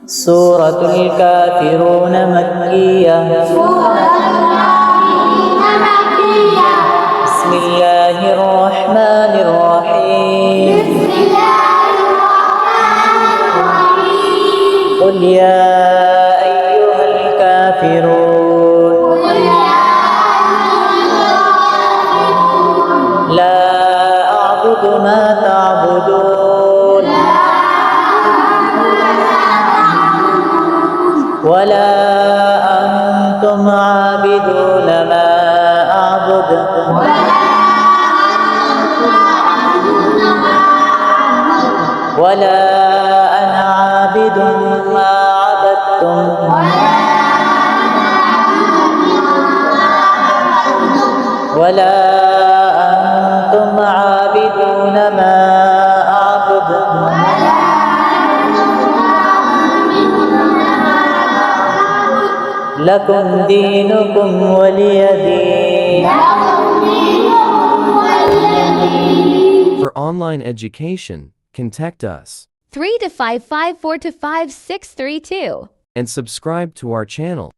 سورة الكافرون مكية. بسم الله الرحمن الرحيم. قل يا أيها الكافرون لا أعبد ما تعبدون ولا أنتم عابدون ما أعبد ولا أنا عابد ما عبدتم ولا أنتم عابدون ما أعبد لكم دينكم ولي دين. For online education, contact us 3 to 554 to 5632. and subscribe to our channel.